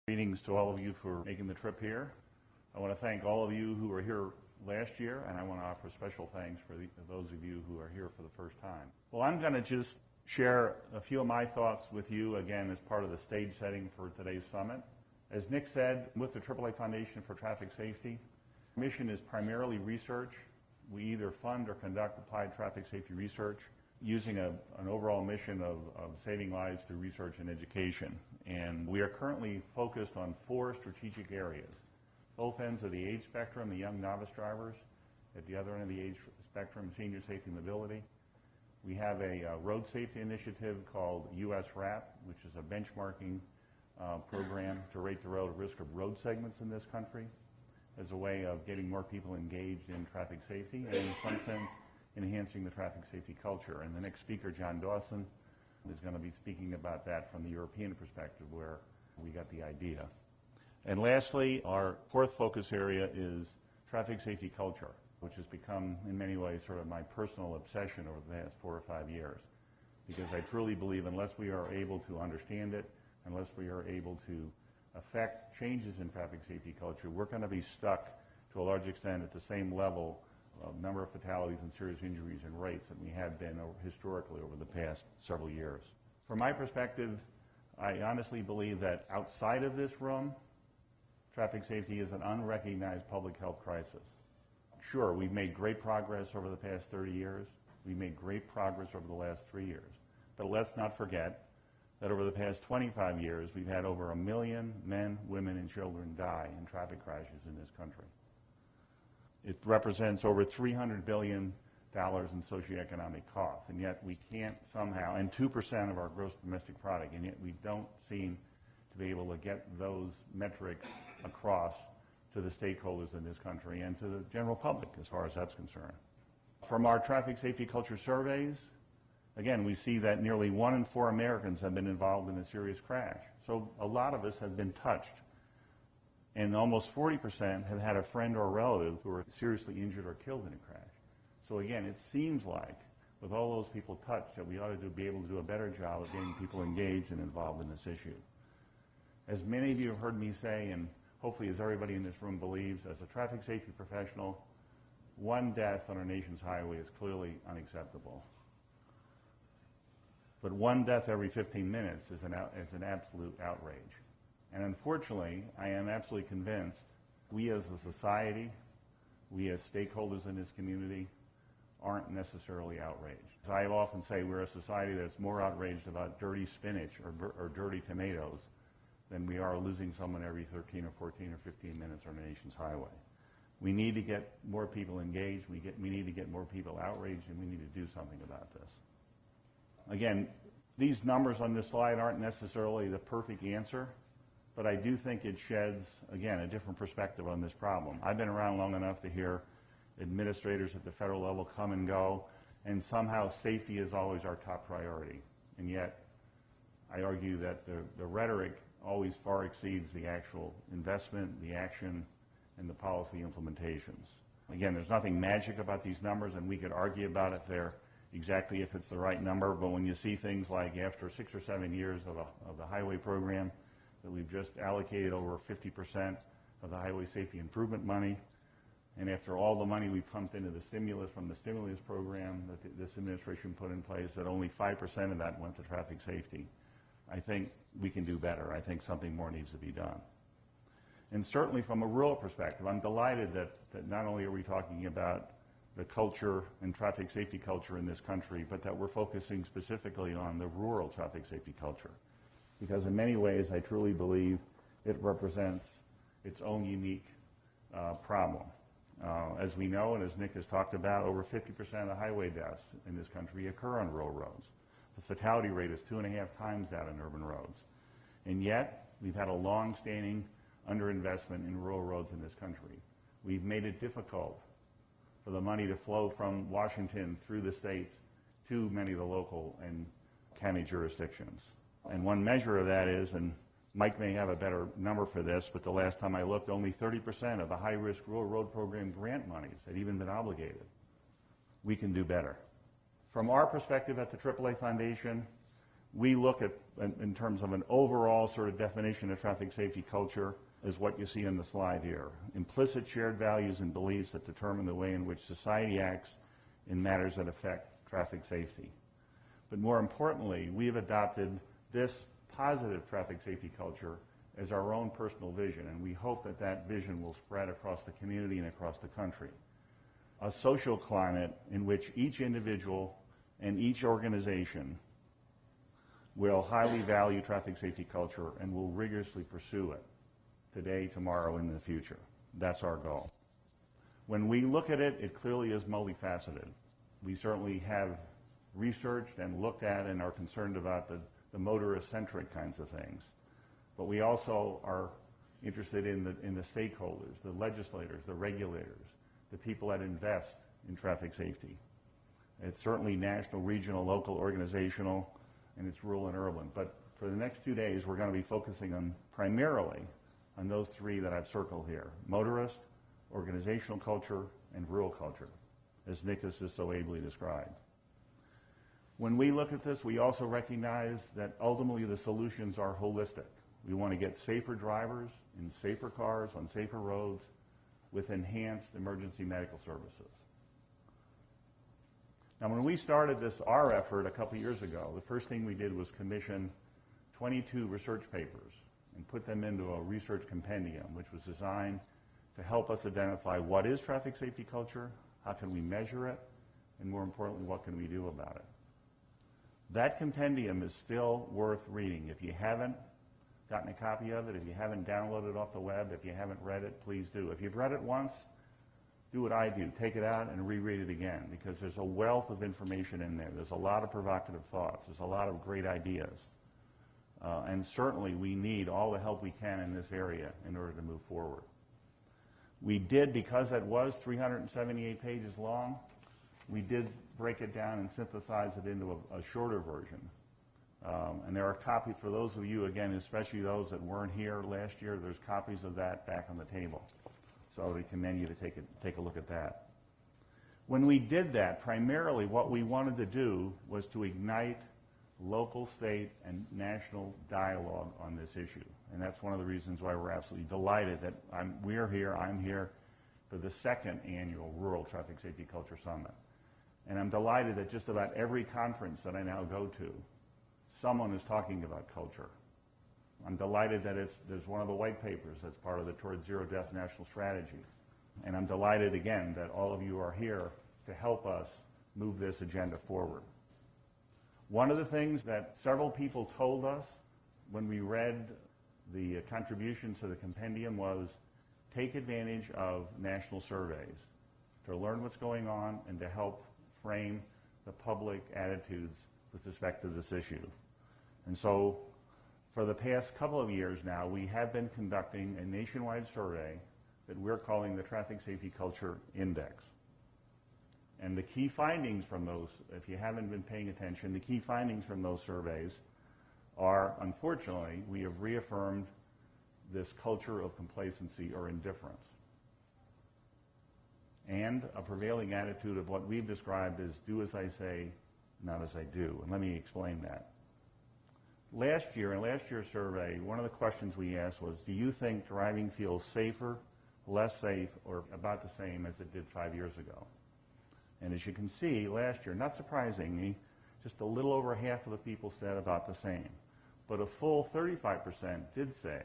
Greetings to all of you for making the trip here. I want to thank all of you who were here last year, and I want to offer special thanks for those of you who are here for the first time. Well, I'm going to just share a few of my thoughts with you, again, as part of the stage setting for today's summit. As Nick said, with the AAA Foundation for Traffic Safety, our mission is primarily research. We either fund or conduct applied traffic safety research using an overall mission of saving lives through research and education. And we are currently focused on 4 strategic areas. Both ends of the age spectrum, the young novice drivers. At the other end of the age spectrum, senior safety and mobility. We have a road safety initiative called US RAP, which is a benchmarking program to rate the relative risk of road segments in this country as a way of getting more people engaged in traffic safety and, in some sense, enhancing the traffic safety culture. And the next speaker, John Dawson, is going to be speaking about that from the European perspective, where we got the idea. And lastly, our 4th focus area is traffic safety culture, which has become, in many ways, sort of my personal obsession over the past 4 or 5 years. Because I truly believe unless we are able to understand it, unless we are able to affect changes in traffic safety culture, we're going to be stuck to a large extent at the same level of number of fatalities and serious injuries and rates that we have been historically over the past several years. From my perspective, I honestly believe that outside of this room, traffic safety is an unrecognized public health crisis. Sure, we've made great progress over the past 30 years. We've made great progress over the last 3 years. But let's not forget that over the past 25 years, we've had over 1 million men, women, and children die in traffic crashes in this country. It represents over $300 billion in socioeconomic costs, and yet we can't somehow, and 2% of our gross domestic product, and yet we don't seem to be able to get those metrics across to the stakeholders in this country and to the general public as far as that's concerned. From our traffic safety culture surveys, again, we see that nearly 1 in 4 Americans have been involved in a serious crash. So a lot of us have been touched. And almost 40% have had a friend or a relative who were seriously injured or killed in a crash. So again, it seems like with all those people touched that we ought to be able to do a better job of getting people engaged and involved in this issue. As many of you have heard me say, and hopefully as everybody in this room believes, as a traffic safety professional, 1 death on our nation's highway is clearly unacceptable. But 1 death every 15 minutes is an absolute outrage. And unfortunately, I am absolutely convinced we as a society, we as stakeholders in this community, aren't necessarily outraged. As I often say, we're a society that's more outraged about dirty spinach or dirty tomatoes than we are losing someone every 13 or 14 or 15 minutes on the nation's highway. We need to get more people engaged, we need to get more people outraged, and we need to do something about this. Again, these numbers on this slide aren't necessarily the perfect answer, but I do think it sheds, again, a different perspective on this problem. I've been around long enough to hear administrators at the federal level come and go, and somehow safety is always our top priority. And yet, I argue that the rhetoric always far exceeds the actual investment, the action, and the policy implementations. Again, there's nothing magic about these numbers, and we could argue about it there exactly if it's the right number, but when you see things like after 6 or 7 years of the highway program, that we've just allocated over 50% of the highway safety improvement money, and after all the money we pumped into the stimulus from the stimulus program that this administration put in place, that only 5% of that went to traffic safety. I think we can do better. I think something more needs to be done. And certainly from a rural perspective, I'm delighted that not only are we talking about the culture and traffic safety culture in this country, but that we're focusing specifically on the rural traffic safety culture. Because in many ways, I truly believe it represents its own unique problem. As we know, and as Nick has talked about, over 50% of the highway deaths in this country occur on rural roads. The fatality rate is 2.5 times that on urban roads. And yet, we've had a long-standing underinvestment in rural roads in this country. We've made it difficult for the money to flow from Washington through the states to many of the local and county jurisdictions. And one measure of that is, and Mike may have a better number for this, but the last time I looked, only 30% of the high-risk rural road program grant monies had even been obligated. We can do better. From our perspective at the AAA Foundation, We look at, in terms of an overall sort of definition of traffic safety culture, is what you see on the slide here. Implicit shared values and beliefs that determine the way in which society acts in matters that affect traffic safety. But more importantly, we have adopted this positive traffic safety culture as our own personal vision, and we hope that that vision will spread across the community and across the country. A social climate in which each individual and each organization will highly value traffic safety culture and will rigorously pursue it today, tomorrow, and in the future. That's our goal. When we look at it, it clearly is multifaceted. We certainly have researched and looked at and are concerned about the motorist-centric kinds of things. But we also are interested in the stakeholders, the legislators, the regulators, the people that invest in traffic safety. It's certainly national, regional, local, organizational, and it's rural and urban. But for the next 2 days, we're going to be focusing on primarily on those three that I've circled here: motorist, organizational culture, and rural culture, as Nick has just so ably described. When we look at this, we also recognize that ultimately the solutions are holistic. We want to get safer drivers in safer cars on safer roads with enhanced emergency medical services. Now, when we started our effort a couple years ago, the first thing we did was commission 22 research papers and put them into a research compendium, which was designed to help us identify what is traffic safety culture, how can we measure it, and more importantly, what can we do about it. That compendium is still worth reading. If you haven't gotten a copy of it, if you haven't downloaded it off the web, if you haven't read it, please do. If you've read it once, do what I do. Take it out and reread it again, because there's a wealth of information in there. There's a lot of provocative thoughts. There's a lot of great ideas. And certainly we need all the help we can in this area in order to move forward. We did, because it was 378 pages long, we did break it down and synthesize it into a shorter version. And there are copies for those of you, again, especially those that weren't here last year, there's copies of that back on the table. So I would commend you to take a look at that. When we did that, primarily what we wanted to do was to ignite local, state, and national dialogue on this issue. And that's one of the reasons why we're absolutely delighted that I'm here for the second annual Rural Traffic Safety Culture Summit. And I'm delighted that just about every conference that I now go to, someone is talking about culture. I'm delighted that there's one of the white papers that's part of the Towards Zero Death National Strategy. And I'm delighted, again, that all of you are here to help us move this agenda forward. One of the things that several people told us when we read the contributions to the compendium was take advantage of national surveys to learn what's going on and to help frame the public attitudes with respect to this issue. And so for the past couple of years now, we have been conducting a nationwide survey that we're calling the Traffic Safety Culture Index. And the key findings from those, if you haven't been paying attention, the key findings from those surveys are, unfortunately, we have reaffirmed this culture of complacency or indifference, and a prevailing attitude of what we've described as do as I say, not as I do. And let me explain that. Last year, in last year's survey, one of the questions we asked was, do you think driving feels safer, less safe, or about the same as it did 5 years ago? And as you can see, last year, not surprisingly, just a little over half of the people said about the same. But a full 35% did say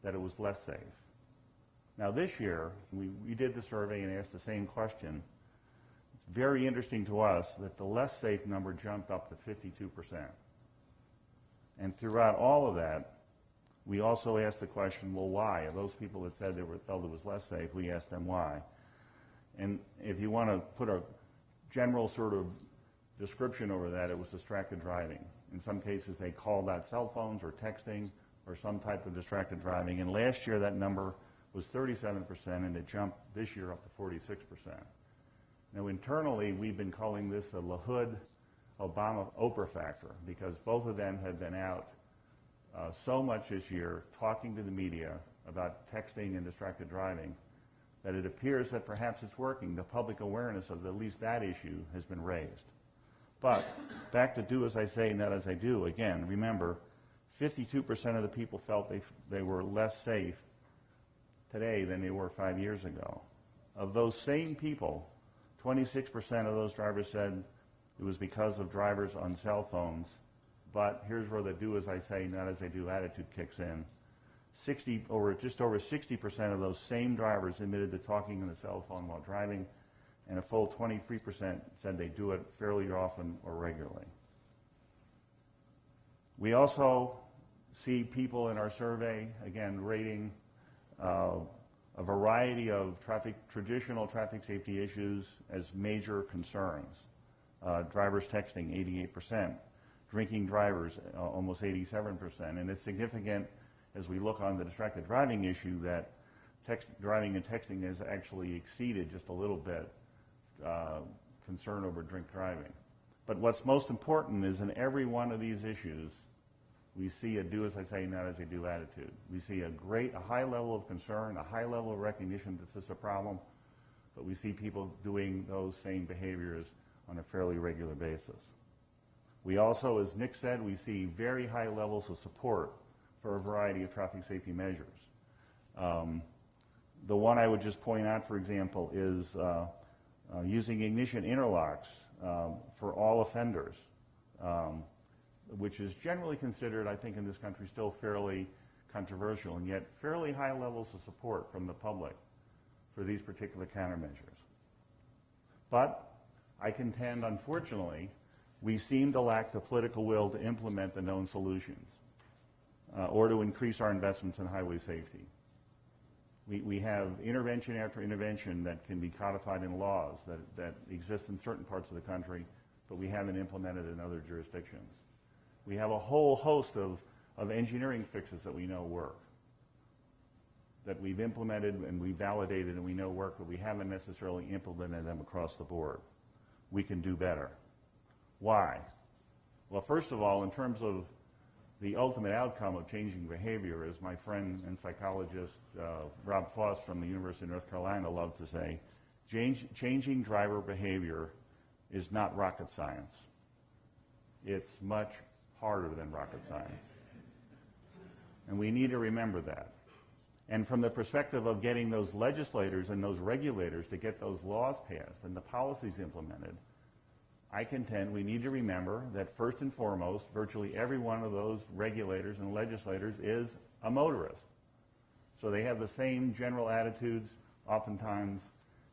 that it was less safe. Now this year, we did the survey and asked the same question. It's very interesting to us that the less safe number jumped up to 52%. And throughout all of that, we also asked the question, well, why? Of those people that said felt it was less safe, we asked them why. And if you want to put a general sort of description over that, it was distracted driving. In some cases, they called out cell phones or texting or some type of distracted driving. And last year, that number was 37%, and it jumped this year up to 46%. Now, internally, we've been calling this a LaHood Obama-Oprah factor, because both of them have been out so much this year talking to the media about texting and distracted driving that it appears that perhaps it's working. The public awareness of at least that issue has been raised. But back to do as I say, not as I do. Again, remember, 52% of the people felt they were less safe today than they were 5 years ago. Of those same people, 26% of those drivers said it was because of drivers on cell phones. But here's where the do as I say, not as I do attitude kicks in. Just over 60% of those same drivers admitted to talking on the cell phone while driving, and a full 23% said they do it fairly often or regularly. We also see people in our survey, again, rating a variety of traditional traffic safety issues as major concerns. Drivers texting, 88%. Drinking drivers, almost 87%. And it's significant as we look on the distracted driving issue that driving and texting has actually exceeded just a little bit concern over drink driving. But what's most important is in every one of these issues, we see a do as I say, not as I do attitude. We see a high level of concern, a high level of recognition that this is a problem, but we see people doing those same behaviors on a fairly regular basis. We also, as Nick said, we see very high levels of support for a variety of traffic safety measures. The one I would just point out, for example, is using ignition interlocks for all offenders, which is generally considered, I think, in this country still fairly controversial, and yet fairly high levels of support from the public for these particular countermeasures. But I contend, unfortunately, we seem to lack the political will to implement the known solutions or to increase our investments in highway safety. We have intervention after intervention that can be codified in laws that exist in certain parts of the country, but we haven't implemented in other jurisdictions. We have a whole host of engineering fixes that we know work, that we've implemented and we validated and we know work, but we haven't necessarily implemented them across the board. We can do better. Why? Well, first of all, in terms of the ultimate outcome of changing behavior, as my friend and psychologist Rob Foss from the University of North Carolina loved to say, changing driver behavior is not rocket science. It's much harder than rocket science. And we need to remember that. And from the perspective of getting those legislators and those regulators to get those laws passed and the policies implemented, I contend we need to remember that first and foremost, virtually every one of those regulators and legislators is a motorist. So they have the same general attitudes, oftentimes,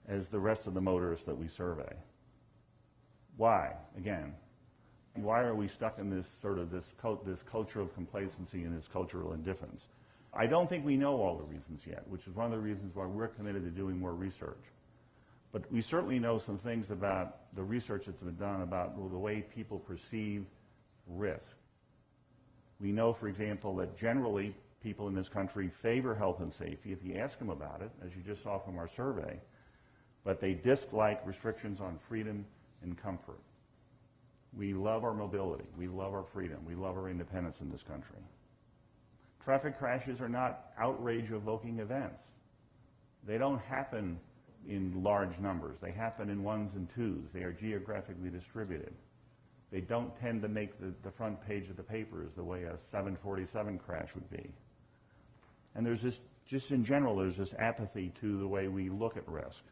as the rest of the motorists that we survey. Why? Again, why are we stuck in this this culture of complacency and this cultural indifference? I don't think we know all the reasons yet, which is one of the reasons why we're committed to doing more research. But we certainly know some things about the research that's been done about the way people perceive risk. We know, for example, that generally people in this country favor health and safety if you ask them about it, as you just saw from our survey, but they dislike restrictions on freedom and comfort. We love our mobility. We love our freedom. We love our independence in this country. Traffic crashes are not outrage-evoking events. They don't happen in large numbers. They happen in ones and twos. They are geographically distributed. They don't tend to make the front page of the papers the way a 747 crash would be. And there's just in general, there's this apathy to the way we look at risk.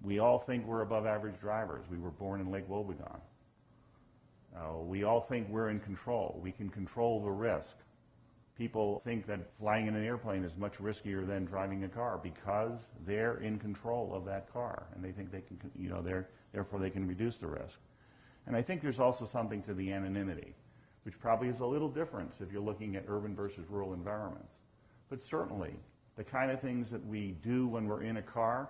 We all think we're above average drivers. We were born in Lake Wobegon. We all think we're in control. We can control the risk. People think that flying in an airplane is much riskier than driving a car because they're in control of that car, and they think they can, therefore they can reduce the risk. And I think there's also something to the anonymity, which probably is a little different if you're looking at urban versus rural environments. But certainly, the kind of things that we do when we're in a car,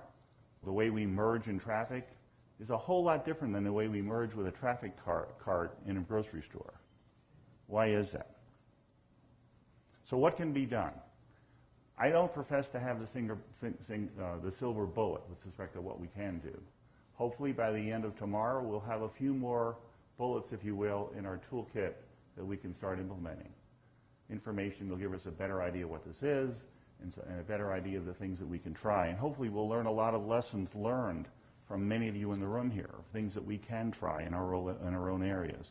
the way we merge in traffic, is a whole lot different than the way we merge with a traffic cart in a grocery store. Why is that? So what can be done? I don't profess to have the silver bullet with respect to what we can do. Hopefully by the end of tomorrow, we'll have a few more bullets, if you will, in our toolkit that we can start implementing. Information will give us a better idea what this is and a better idea of the things that we can try. And hopefully we'll learn a lot of lessons learned from many of you in the room here, things that we can try in our own areas.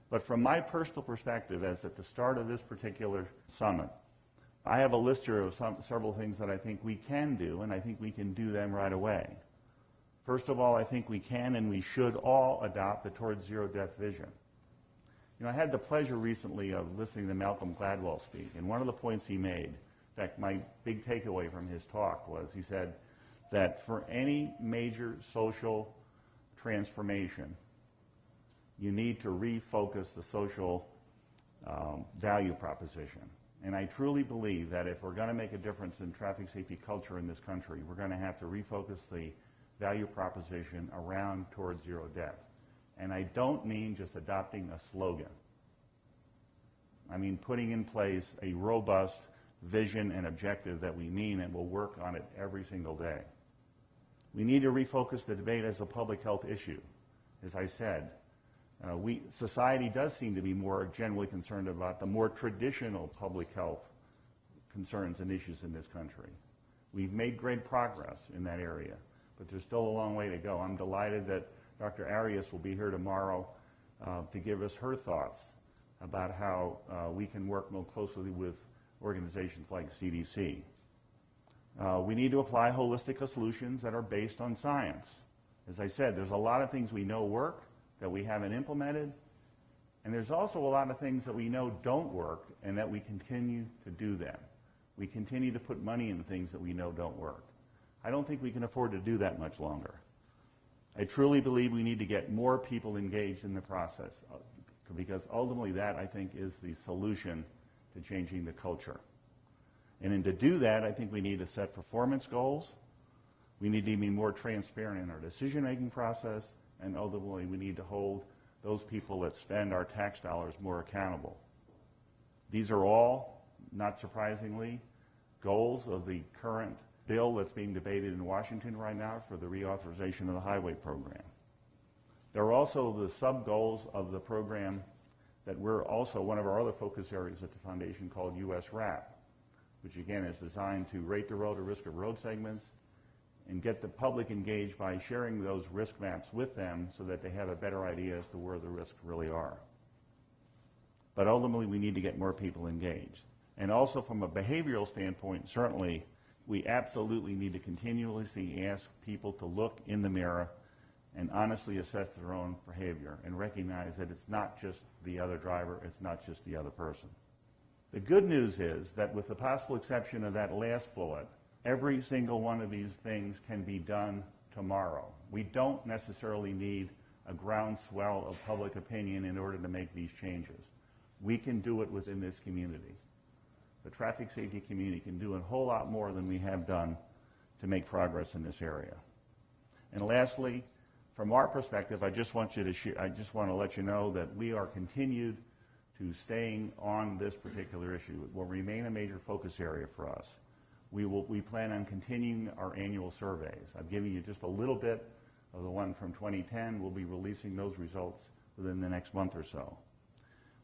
But from my personal perspective, as at the start of this particular summit, I have a list here of several things that I think we can do, and I think we can do them right away. First of all, I think we can and we should all adopt the Towards Zero Death vision. You know, I had the pleasure recently of listening to Malcolm Gladwell speak, and one of the points he made, in fact, my big takeaway from his talk was he said that for any major social transformation, you need to refocus the social value proposition. And I truly believe that if we're going to make a difference in traffic safety culture in this country, we're going to have to refocus the value proposition around Towards Zero Death. And I don't mean just adopting a slogan. I mean putting in place a robust vision and objective that we mean and will work on it every single day. We need to refocus the debate as a public health issue. As I said, society does seem to be more generally concerned about the more traditional public health concerns and issues in this country. We've made great progress in that area, but there's still a long way to go. I'm delighted that Dr. Arias will be here tomorrow to give us her thoughts about how we can work more closely with organizations like CDC. We need to apply holistic solutions that are based on science. As I said, there's a lot of things we know work that we haven't implemented, and there's also a lot of things that we know don't work and that we continue to do them. We continue to put money into things that we know don't work. I don't think we can afford to do that much longer. I truly believe we need to get more people engaged in the process because ultimately that, I think, is the solution to changing the culture. And to do that, I think we need to set performance goals. We need to be more transparent in our decision-making process, and ultimately we need to hold those people that spend our tax dollars more accountable. These are all, not surprisingly, goals of the current bill that's being debated in Washington right now for the reauthorization of the highway program. There are also the sub-goals of the program that we're also, one of our other focus areas at the foundation called US RAP, which again is designed to rate the relative risk of road segments and get the public engaged by sharing those risk maps with them so that they have a better idea as to where the risks really are. But ultimately, we need to get more people engaged. And also from a behavioral standpoint, certainly, we absolutely need to continuously ask people to look in the mirror and honestly assess their own behavior and recognize that it's not just the other driver, it's not just the other person. The good news is that with the possible exception of that last bullet, every single one of these things can be done tomorrow. We don't necessarily need a groundswell of public opinion in order to make these changes. We can do it within this community. The traffic safety community can do a whole lot more than we have done to make progress in this area. And lastly, from our perspective, I just want to let you know that we are continued to staying on this particular issue. It will remain a major focus area for us. We plan on continuing our annual surveys. I've given you just a little bit of the one from 2010. We'll be releasing those results within the next month or so.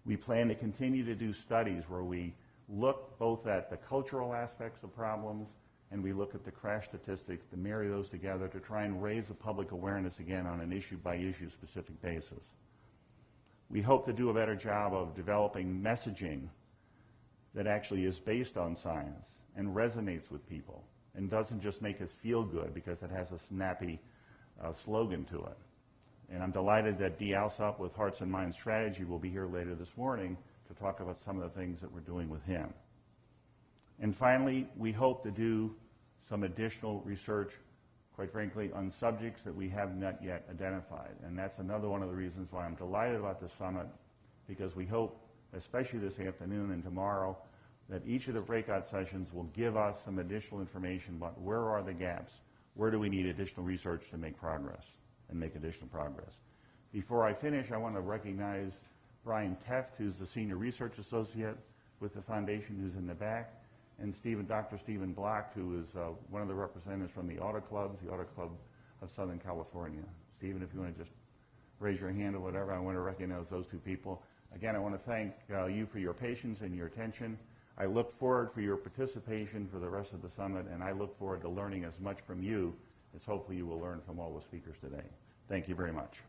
We plan to continue to do studies where we look both at the cultural aspects of problems and we look at the crash statistics to marry those together to try and raise the public awareness again on an issue-by-issue specific basis. We hope to do a better job of developing messaging that actually is based on science and resonates with people and doesn't just make us feel good because it has a snappy slogan to it. And I'm delighted that Dee Alsop with Hearts and Minds Strategy will be here later this morning to talk about some of the things that we're doing with him. And finally, we hope to do some additional research, quite frankly, on subjects that we have not yet identified. And that's another one of the reasons why I'm delighted about this summit, because we hope, especially this afternoon and tomorrow, that each of the breakout sessions will give us some additional information about where are the gaps, where do we need additional research to make progress and make additional progress. Before I finish, I want to recognize Brian Teft, who's the Senior Research Associate with the Foundation, who's in the back, and Dr. Stephen Block, who is one of the representatives from the Auto Clubs, the Auto Club of Southern California. Stephen, if you want to just raise your hand or whatever, I want to recognize those two people. Again, I want to thank you for your patience and your attention. I look forward for your participation for the rest of the summit, and I look forward to learning as much from you as hopefully you will learn from all the speakers today. Thank you very much.